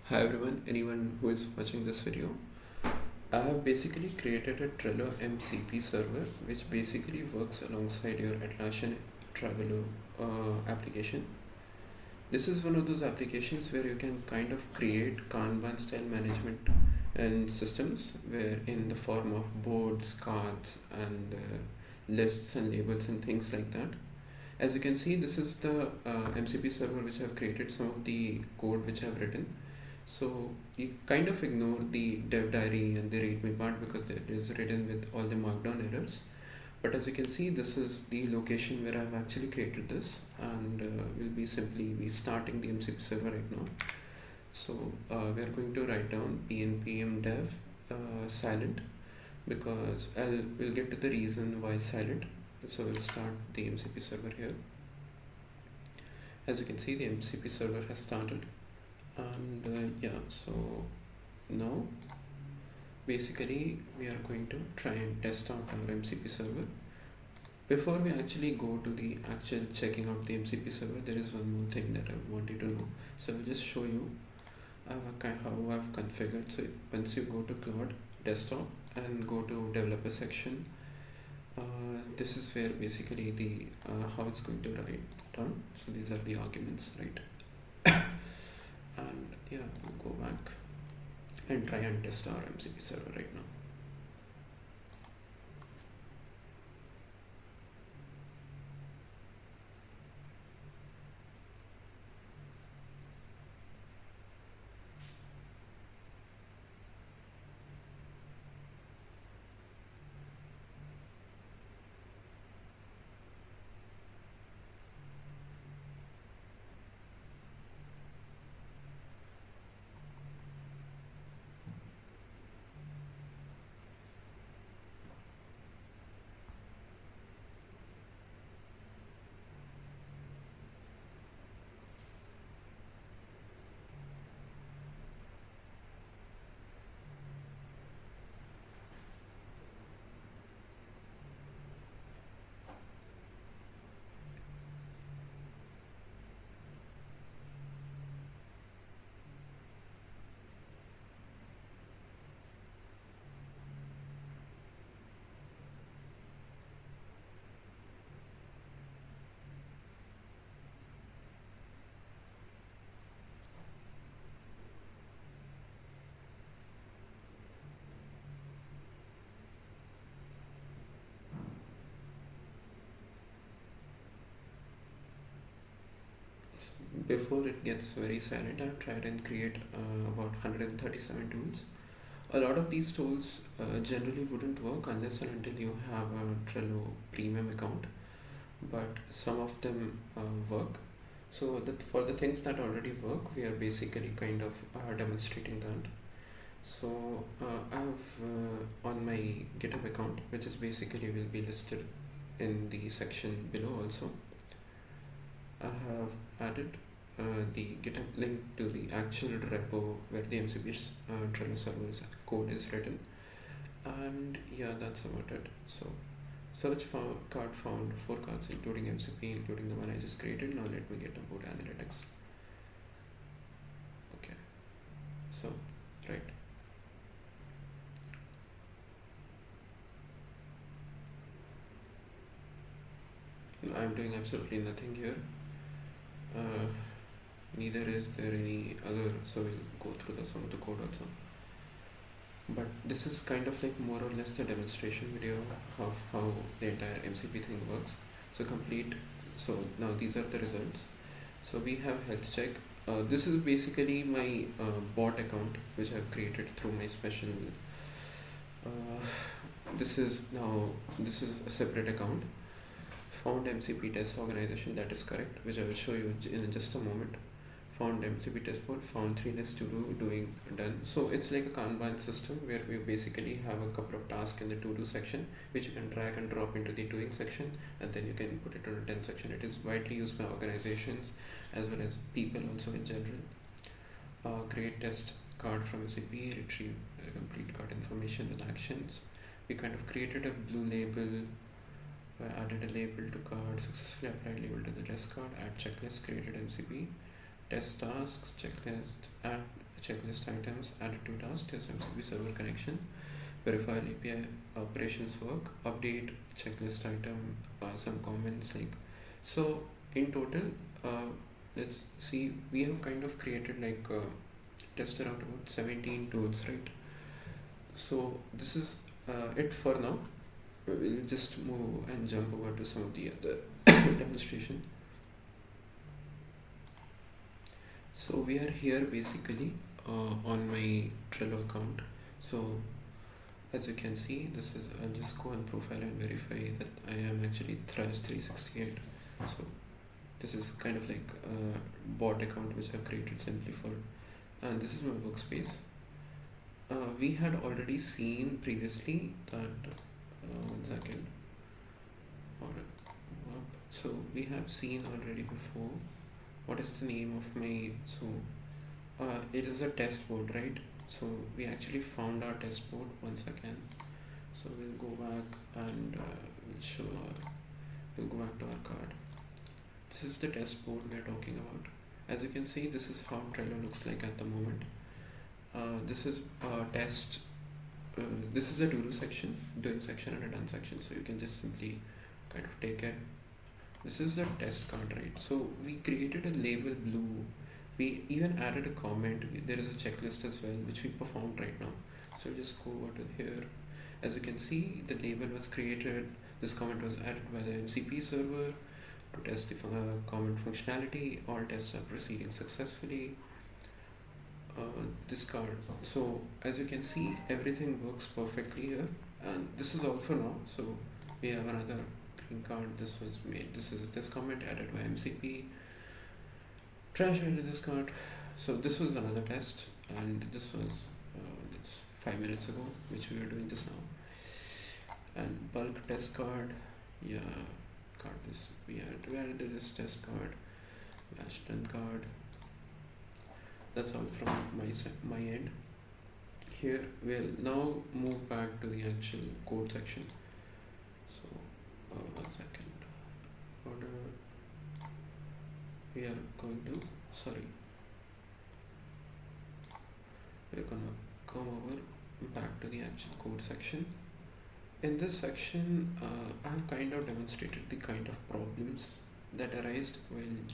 Hi everyone, anyone who is watching this video. I have basically created a Trello MCP server which basically works alongside your Atlassian Trello application. This is one of those applications where you can kind of create Kanban style management and systems where in the form of boards, cards and lists and labels and things like that. As you can see, this is the MCP server which I have created, some of the code which I have written. So you kind of ignore the dev diary and the readme part because it is written with all the markdown errors. But as you can see, this is the location where I've actually created this, and we'll be simply be starting the MCP server right now. So we are going to write down pnpm dev silent because we'll get to the reason why silent. So we'll start the MCP server here. As you can see, the MCP server has started, and yeah, so now basically we are going to try and test out our MCP server. Before we actually go to the actual checking out the MCP server, there is one more thing that I want you to know. So I'll just show you how I've configured. So once you go to Cloud Desktop and go to Developer section, this is where basically the how it's going to write down. So these are the arguments, right? And yeah, we'll go back and try and test our MCP server right now. Before it gets very silent, I've tried and create about 137 tools. A lot of these tools generally wouldn't work unless and until you have a Trello premium account, but some of them work. So that for the things that already work, we are basically kind of demonstrating that. So I have on my GitHub account, which is basically will be listed in the section below also. I have added the GitHub link to the actual repo where the MCP's Trello server's code is written, and yeah, that's about it. So search for card found 4 cards including MCP, including the one I just created. Now let me get about analytics. Okay, so right. I'm doing absolutely nothing here. Uh, Neither is there any other, so we'll go through some of the code also. But this is kind of like more or less the demonstration video of how the entire MCP thing works. So complete. So now these are the results. So we have health check. This is basically my bot account which I've created through my special. Uh, this is a separate account. Found MCP test organization, that is correct, which I will show you in just a moment. Found MCP test board, found 3 lists to do, doing, done. So it's like a Kanban system where we basically have a couple of tasks in the to do section which you can drag and drop into the doing section, and then you can put it on a done section. It is widely used by organizations as well as people also in general. Create test card from MCP, retrieve complete card information with actions. We kind of created a blue label. Added a label to card, successfully applied label to the test card, add checklist, created MCP, test tasks, checklist, add checklist items, added to task, test MCP server connection, verify API operations work, update checklist item, some comments like. So in total, uh, let's see, we have kind of created like test around about 17 tools, right? So this is it for now. We'll just move and jump over to some of the other demonstration. So we are here basically on my Trello account. So as you can see, this is, I'll just go on profile and verify that I am actually Thrash 368. So this is kind of like a bot account which I've created simply for, and this is my workspace. We had already seen previously that, 1 second, so we have seen already before, what is the name of my, so it is a test board, right? So we actually found our test board. 1 second, so we'll go back and we'll show we'll go back to our card. This is the test board we're talking about. As you can see, this is how Trello looks like at the moment. This is a test, this is a to-do section, doing section and a done section, so you can just simply kind of take it. This is a test card, right? So we created a label blue, we even added a comment, there is a checklist as well which we performed right now. So just go over to here. As you can see, the label was created, this comment was added by the MCP server to test the comment functionality. All tests are proceeding successfully. This card, so as you can see, everything works perfectly here, and this is all for now. So we have another green card. This was made, this comment added by MCP, trash added this card. So this was another test, and this was it's 5 minutes ago, which we were doing just now. And bulk test card, yeah, card this, we added this test card, match done card. That's all from my end. Here we'll now move back to the actual code section. So 1 second, order, we are going to, we're gonna come over back to the actual code section. In this section, I have kind of demonstrated the kind of problems that arised while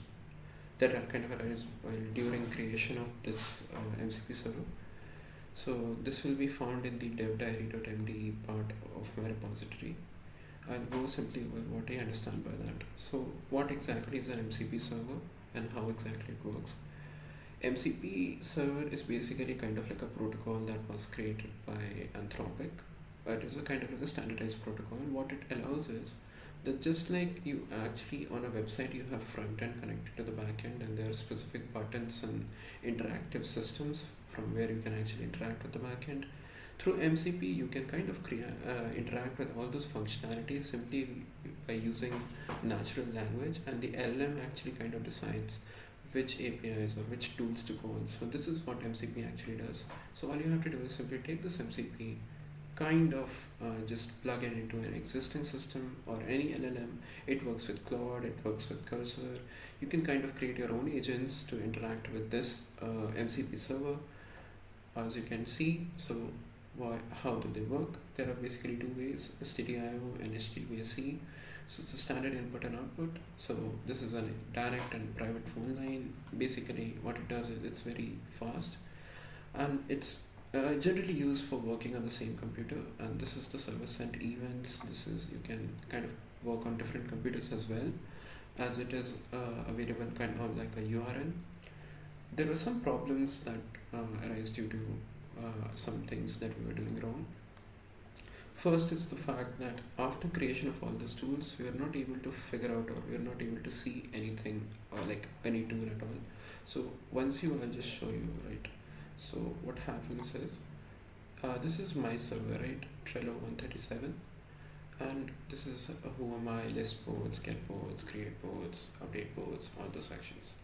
during creation of this MCP server. So this will be found in the devdiary.md part of my repository. I'll go simply over what I understand by that. So what exactly is an MCP server and how exactly it works? MCP server is basically kind of like a protocol that was created by Anthropic. It is a kind of like a standardized protocol. What it allows is that just like you actually on a website, you have front end connected to the back end, and there are specific buttons and interactive systems from where you can actually interact with the back end. Through MCP, you can kind of interact with all those functionalities simply by using natural language, and the LLM actually kind of decides which APIs or which tools to call. So this is what MCP actually does. So all you have to do is simply take this MCP, kind of just plug it into an existing system or any LLM. It works with Claude, it works with Cursor. You can kind of create your own agents to interact with this MCP server, as you can see. So how do they work? There are basically two ways, STDIO and HTTPSC. So it's a standard input and output. So this is a direct and private phone line. Basically what it does is it's very fast, and it's generally used for working on the same computer. And this is the server sent events. This is, you can kind of work on different computers as well, as it is available kind of like a URL. There were some problems that arise due to some things that we were doing wrong. First is the fact that after creation of all those tools, we are not able to figure out, or we are not able to see anything or like any tool at all. So once I'll just show you, right? So what happens is, this is my server, right? Trello 137, and this is who am I, list boards, get boards, create boards, update boards, all those sections.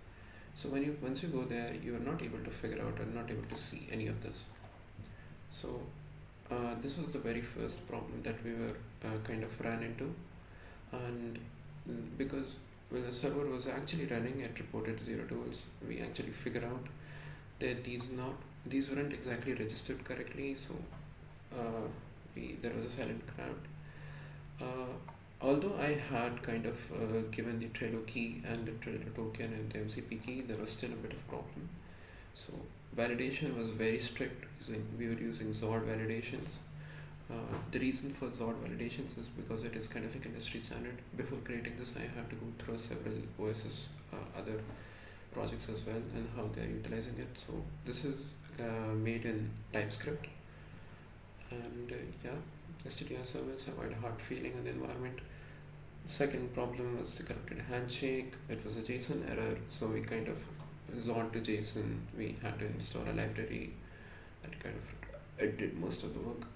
So once you go there, you are not able to figure out or not able to see any of this. So this was the very first problem that we were kind of ran into, and because when the server was actually running, it reported 0 tools. We actually figured out that these these weren't exactly registered correctly, so there was a silent crowd. Although I had kind of given the Trello key and the Trello token and the MCP key, there was still a bit of problem. So validation was very strict. We were using Zord validations. The reason for Zord validations is because it is kind of like industry standard. Before creating this, I had to go through several OSS other projects as well and how they are utilizing it. So this is made in TypeScript, and yeah, STDR servers avoid hard feeling in the environment. Second problem was the corrupted handshake. It was a JSON error, so we kind of zoned to JSON. We had to install a library that kind of it did most of the work.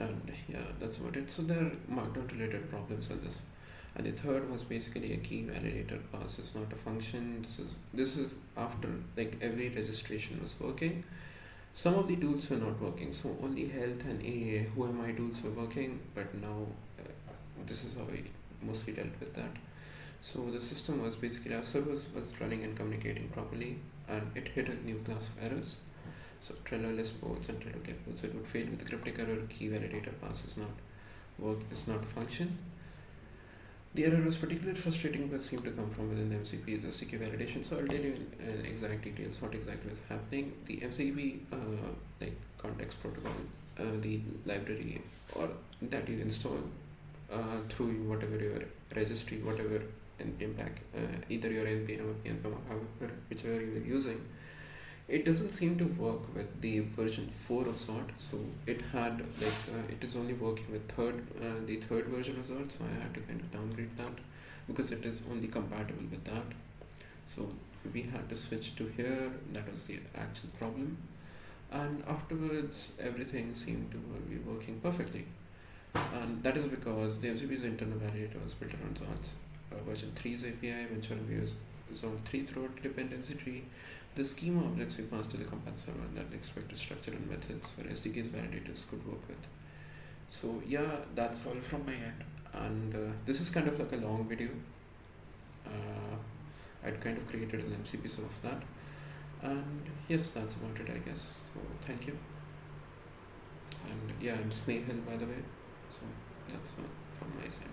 And yeah, that's about it. So there are markdown related problems on this. And the third was basically a key validator pass is not a function. This is after like every registration was working. Some of the tools were not working, so only health and AA who tools were working, but now this is how we mostly dealt with that. So the system was basically our servers was running and communicating properly, and it hit a new class of errors. So Trello list boards and Trello get boards, it would fail with the cryptic error, key validator pass is not a function. The error was particularly frustrating but seemed to come from within the MCP's SDK validation. So I'll tell you in exact details what exactly was happening. The MCP like context protocol, the library or that you install through whatever your registry, whatever impact, either your npm or pnpm or however whichever you are using, it doesn't seem to work with the version 4 of Zord. So it had it is only working with the third version of Zord, so I had to kind of downgrade that because it is only compatible with that. So we had to switch to here. That was the actual problem, and afterwards everything seemed to be working perfectly, and that is because the MCP's internal validator was built around Zord's version 3's API, which we use Zord 3 throughout dependency tree. The schema objects we pass to the Compass server that the expected structure and methods where SDK's validators could work with. So yeah, that's all from my end. And this is kind of like a long video. I'd kind of created an MCP of that. And yes, that's about it, I guess. So thank you. And yeah, I'm Snehal, by the way. So that's all from my side.